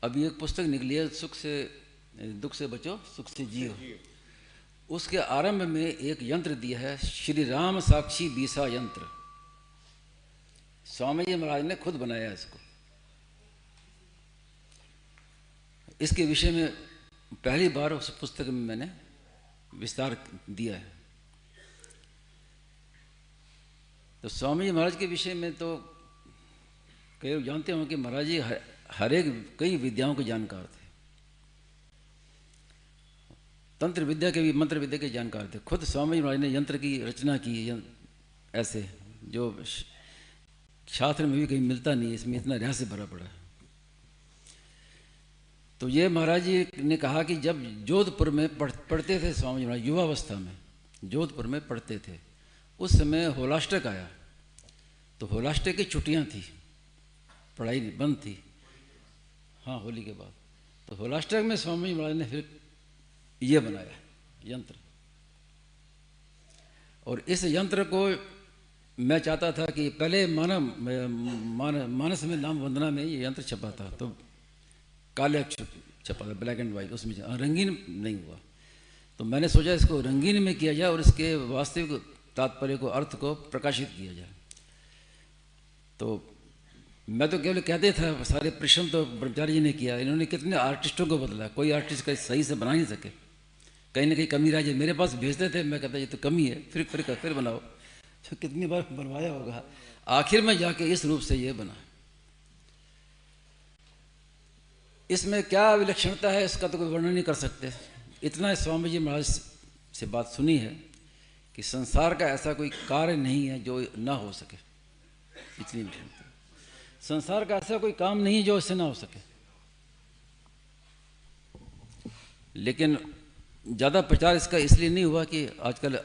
अभी एक पुस्तक निकली है, दुख से बचो सुख से जियो। उसके आरंभ में एक यंत्र दिया है, श्री राम साक्षी बीसा यंत्र। स्वामी जी महाराज ने खुद बनाया इसको। इसके विषय में पहली बार उस पुस्तक में मैंने विस्तार दिया है। तो स्वामी जी महाराज के विषय में तो कई लोग जानते हो कि महाराज जी हर एक कई विद्याओं के जानकार थे। तंत्र विद्या के भी, मंत्र विद्या के जानकार थे। खुद स्वामी जी महाराज ने यंत्र की रचना की, ऐसे जो शास्त्र में भी कहीं मिलता नहीं है, इसमें इतना रहस्य भरा पड़ा है। तो ये महाराज जी ने कहा कि जब जोधपुर में पढ़ते थे स्वामी जी महाराज, युवावस्था में जोधपुर में पढ़ते थे, उस समय होलाष्टक आया। तो होलाष्टक की छुट्टियां थी, पढ़ाई बंद थी, हाँ होली के बाद। तो होलाष्टक में स्वामी जी महाराज ने फिर ये बनाया यंत्र। और इस यंत्र को मैं चाहता था कि पहले मानस में नाम वंदना में ये यंत्र छपा था, तो काले अक्षर छपा था, ब्लैक एंड वाइट, उसमें रंगीन नहीं हुआ। तो मैंने सोचा इसको रंगीन में किया जाए और इसके वास्तविक तात्पर्य को, अर्थ को प्रकाशित किया जाए। तो मैं तो केवल कहते था, सारे परिश्रम तो ब्रह्मचारी जी ने किया। इन्होंने कितने आर्टिस्टों को बदला, कोई आर्टिस्ट का सही से बना नहीं सके, कहीं ना कहीं कमी रह जाए। मेरे पास भेजते थे, मैं कहता ये तो कमी है, फिर बनाओ। तो कितनी बार बनवाया होगा, आखिर में जाके इस रूप से ये बना। इसमें क्या विलक्षणता है इसका तो कोई वर्णन नहीं कर सकते। इतना स्वामी जी महाराज से बात सुनी है कि संसार का ऐसा कोई कार्य नहीं है जो ना हो सके, इतनी विलक्षणता। संसार का ऐसा कोई काम नहीं है जो इससे ना हो सके। लेकिन ज़्यादा प्रचार इसका इसलिए नहीं हुआ कि आजकल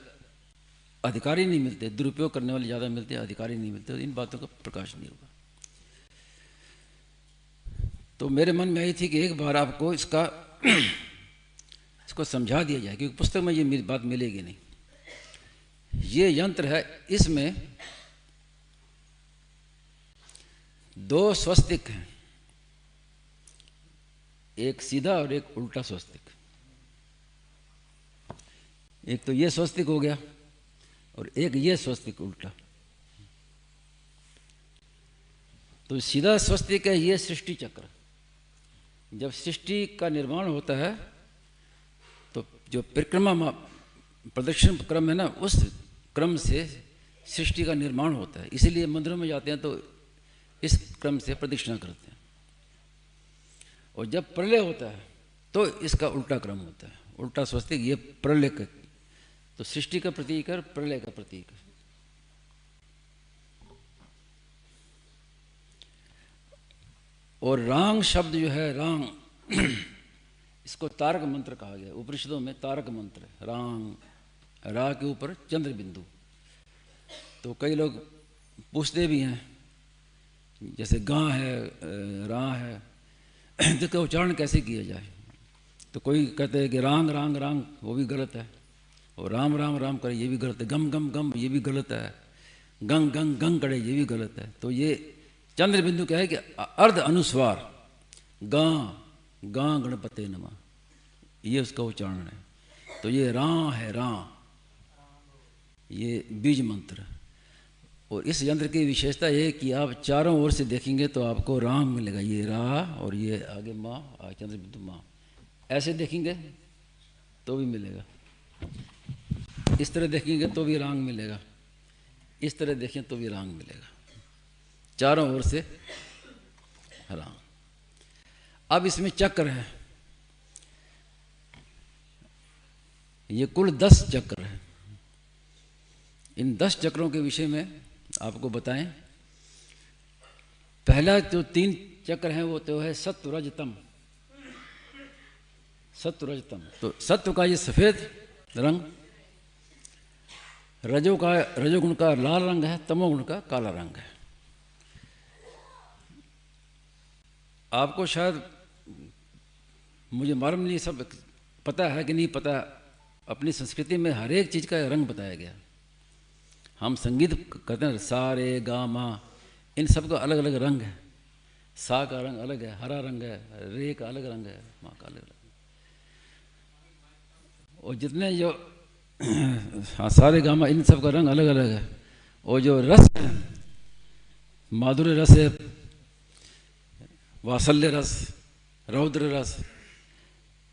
अधिकारी नहीं मिलते, दुरुपयोग करने वाले ज़्यादा मिलते हैं, अधिकारी नहीं मिलते, इन बातों का प्रकाश नहीं हुआ। तो मेरे मन में आई थी कि एक बार आपको इसको समझा दिया जाए, क्योंकि पुस्तक में ये मेरी बात मिलेगी नहीं। ये यंत्र है, इसमें 2 स्वस्तिक हैं, एक सीधा और एक उल्टा स्वस्तिक। एक तो ये स्वस्तिक हो गया और एक ये स्वस्तिक उल्टा। तो सीधा स्वस्तिक है ये सृष्टि चक्र। जब सृष्टि का निर्माण होता है तो जो परिक्रमा प्रदक्षिण क्रम है ना, उस क्रम से सृष्टि का निर्माण होता है। इसीलिए मंदिरों में जाते हैं तो इस क्रम से प्रदक्षिणा करते हैं। और जब प्रलय होता है तो इसका उल्टा क्रम होता है, उल्टा स्वस्तिक। ये प्रलय का, तो सृष्टि का प्रतीक है, प्रलय का प्रतीक है। और रांग शब्द जो है, रांग, इसको तारक मंत्र कहा गया। उपनिषदों में तारक मंत्र है, रांग, रा के ऊपर चंद्र बिंदु। तो कई लोग पूछते भी हैं, जैसे गां है, रा है, जिसका उच्चारण कैसे किया जाए। तो कोई कहते हैं कि रांग रांग रांग, वो भी गलत है। और राम राम राम करे, ये भी गलत है। गम गम गम, ये भी गलत है। गंग गंग गंग करे, ये भी गलत है। तो ये चंद्र बिंदु क्या है कि अर्ध अनुस्वार, गां गां गणपते नमः, ये उसका उच्चारण है। तो ये रा है, रा, ये बीज मंत्र। और इस यंत्र की विशेषता ये है कि आप चारों ओर से देखेंगे तो आपको राम मिलेगा। ये रा और ये आगे माँ, चंद्र बिंदु माँ। ऐसे देखेंगे तो भी मिलेगा, इस तरह देखेंगे तो भी रांग मिलेगा, इस तरह देखें तो भी रांग मिलेगा, चारों ओर से रांग। अब इसमें चक्र है, ये कुल 10 चक्र है। इन 10 चक्रों के विषय में आपको बताएं। पहला जो 3 चक्र हैं वो तो है सत्व रजतम। सत्व रजतम, तो सत्व का ये सफेद रंग, रजोगुण का लाल रंग है, तमोगुण का काला रंग है। आपको शायद, मुझे मालूम नहीं सब पता है कि नहीं पता, अपनी संस्कृति में हर एक चीज़ का रंग बताया गया। हम संगीत करते हैं, सा रे गा मा, इन सब का अलग अलग रंग है। सा का रंग अलग है, हरा रंग है, रे का अलग रंग है, माँ का अलग रंग। और जितने जो हाँ सारे गामा इन सब का रंग अलग अलग है। और जो रस है, माधुर्य रस है, वात्सल्य रस, रौद्र रस,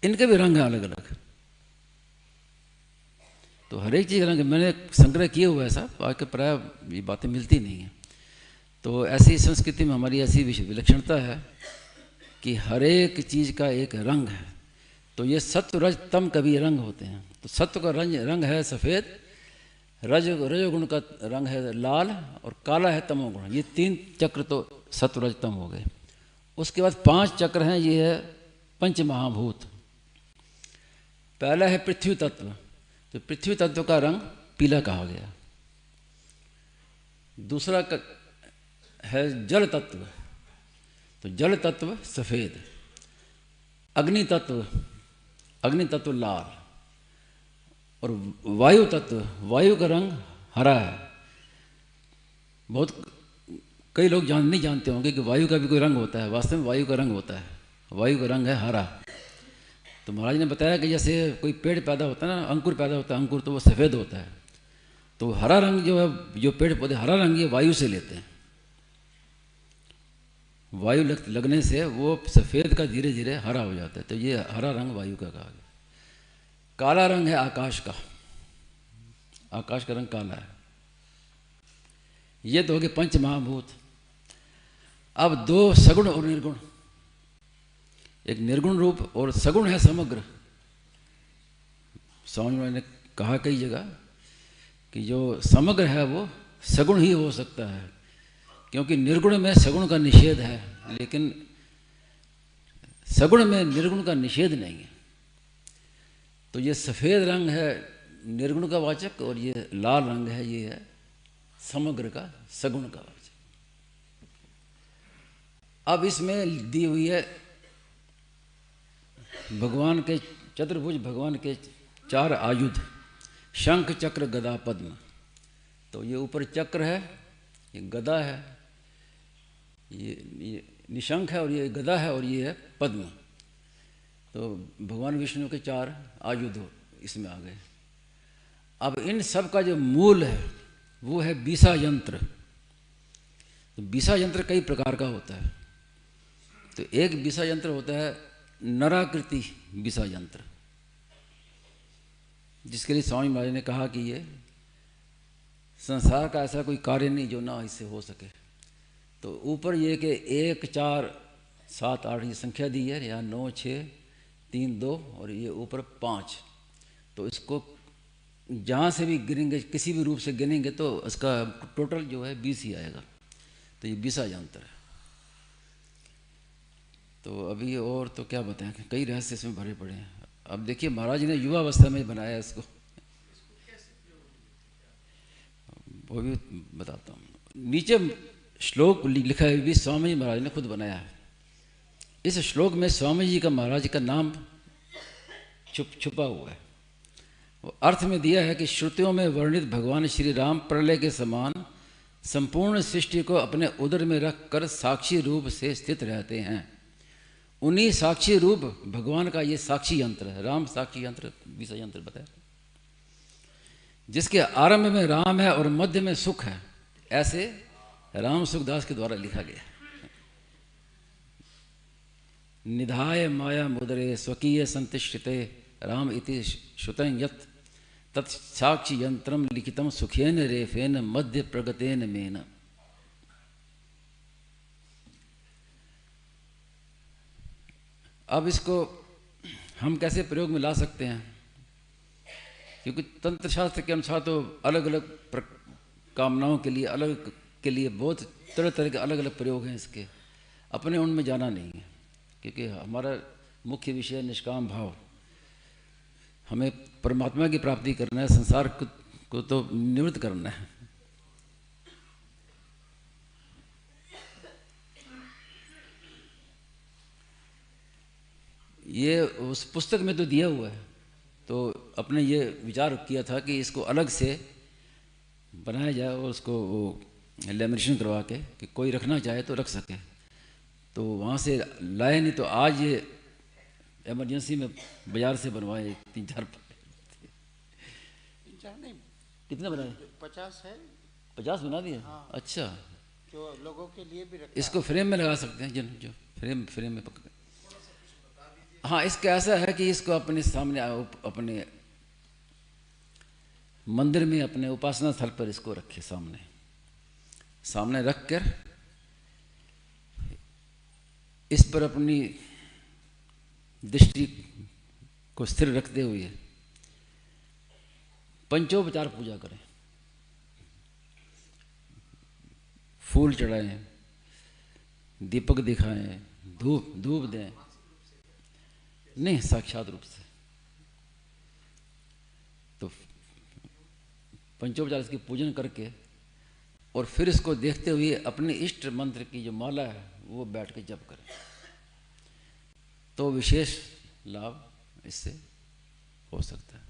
इनके भी रंग हैं अलग अलग। तो हर एक चीज़ रंग मैंने संग्रह किए हुआ है साहब, आके प्राय ये बातें मिलती नहीं हैं। तो ऐसी संस्कृति में हमारी ऐसी विलक्षणता है कि हर एक चीज़ का एक रंग है। तो ये सत्व रज तम का भी रंग होते हैं। तो सत्व का रंग है सफ़ेद, रजोगुण का रंग है लाल, और काला है तमोगुण। ये 3 चक्र तो सत्व रज तम हो गए। उसके बाद 5 चक्र हैं, ये है पंच महाभूत। पहला है पृथ्वी तत्व, तो पृथ्वी तत्व का रंग पीला कहा गया। दूसरा है जल तत्व, तो जल तत्व सफ़ेद। अग्नि तत्व लाल। और वायु तत्व, वायु का रंग हरा है। बहुत कई लोग नहीं जानते होंगे कि वायु का भी कोई रंग होता है। वास्तव में वायु का रंग होता है, वायु का रंग है हरा। तो महाराज ने बताया कि जैसे कोई पेड़ पैदा होता है ना, अंकुर पैदा होता है, अंकुर तो वो सफ़ेद होता है। तो हरा रंग जो है, जो पेड़ पौधे हरा रंग ये वायु से लेते हैं। वायु लगने से वो सफ़ेद का धीरे धीरे हरा हो जाता है। तो ये हरा रंग वायु का कहा गया। काला रंग है आकाश का, आकाश का रंग काला है। ये तो हो गए पंच महाभूत। अब 2 सगुण और निर्गुण, एक निर्गुण रूप और सगुण है समग्र। स्वामी ने कहा कई जगह कि जो समग्र है वो सगुण ही हो सकता है, क्योंकि निर्गुण में सगुण का निषेध है, लेकिन सगुण में निर्गुण का निषेध नहीं है। तो ये सफ़ेद रंग है निर्गुण का वाचक, और ये लाल रंग है, ये है समग्र का सगुण का वाचक। अब इसमें दी हुई है भगवान के चतुर्भुज, भगवान के 4 आयुध, शंख चक्र गदा पद्म। तो ये ऊपर चक्र है, ये गदा है, ये निशंख है, और ये गदा है, और ये है पद्म। तो भगवान विष्णु के 4 आयुध इसमें आ गए। अब इन सब का जो मूल है वो है बीसा यंत्र। तो बीसा यंत्र कई प्रकार का होता है। तो एक बीसा यंत्र होता है नराकृति बीसा यंत्र, जिसके लिए स्वामी महाराज ने कहा कि ये संसार का ऐसा कोई कार्य नहीं जो ना इससे हो सके। तो ऊपर ये कि 1 4 7 8 ये संख्या दी है, यहाँ 9 6 3 2 और ये ऊपर 5। तो इसको जहाँ से भी गिनेंगे, किसी भी रूप से गिनेंगे तो इसका टोटल जो है 20 ही आएगा। तो ये 20 यंत्र है। तो अभी और तो क्या बताएं, कई रहस्य इसमें भरे पड़े हैं। अब देखिए महाराज ने युवा अवस्था में बनाया इसको, वो भी बताता हूँ। नीचे श्लोक लिखा है, भी स्वामी जी महाराज ने खुद बनाया है। इस श्लोक में स्वामी जी का महाराज का नाम छुपा हुआ है। वो अर्थ में दिया है कि श्रुतियों में वर्णित भगवान श्री राम प्रलय के समान संपूर्ण सृष्टि को अपने उदर में रखकर साक्षी रूप से स्थित रहते हैं। उन्हीं साक्षी रूप भगवान का ये साक्षी यंत्र है, राम साक्षी यंत्र, विषय यंत्र बताया, जिसके आरंभ में राम है और मध्य में सुख है। ऐसे राम सुखदास के द्वारा लिखा गया। निधाय माया मुदरे स्वकीय संतिष्ठिते राम इति श्रुतं यत् तत्साक्षी यंत्रम लिखितम सुखेन रेफेन मध्य प्रगतेन मेन। अब इसको हम कैसे प्रयोग में ला सकते हैं, क्योंकि तंत्र शास्त्र के अनुसार तो अलग अलग कामनाओं के लिए अलग के लिए बहुत तरह तरह के अलग अलग प्रयोग हैं इसके। अपने उनमें जाना नहीं है, क्योंकि हमारा मुख्य विषय निष्काम भाव, हमें परमात्मा की प्राप्ति करना है, संसार को तो निवृत्त करना है। ये उस पुस्तक में तो दिया हुआ है, तो अपने ये विचार किया था कि इसको अलग से बनाया जाए और उसको वो लेमिनेशन करवा के कि कोई रखना चाहे तो रख सके। तो वहाँ से लाए नहीं, तो आज ये इमरजेंसी में बाजार से बनवाए 3-4 नहीं, कितने बनाए? 50 है। 50 बना दिए? हाँ। अच्छा, जो लोगों के लिए भी रखा। इसको फ्रेम में लगा सकते हैं, जो फ्रेम में पकड़े। हाँ, इसका ऐसा है कि इसको अपने सामने अपने मंदिर में, अपने उपासना स्थल पर इसको रखे, सामने रख कर इस पर अपनी दृष्टि को स्थिर रखते हुए पंचोपचार पूजा करें। फूल चढ़ाएं, दीपक दिखाएं, धूप दें, नहीं साक्षात रूप से। तो पंचोपचार इसकी पूजन करके और फिर इसको देखते हुए अपने इष्ट मंत्र की जो माला है वो बैठ के जप करें, तो विशेष लाभ इससे हो सकता है।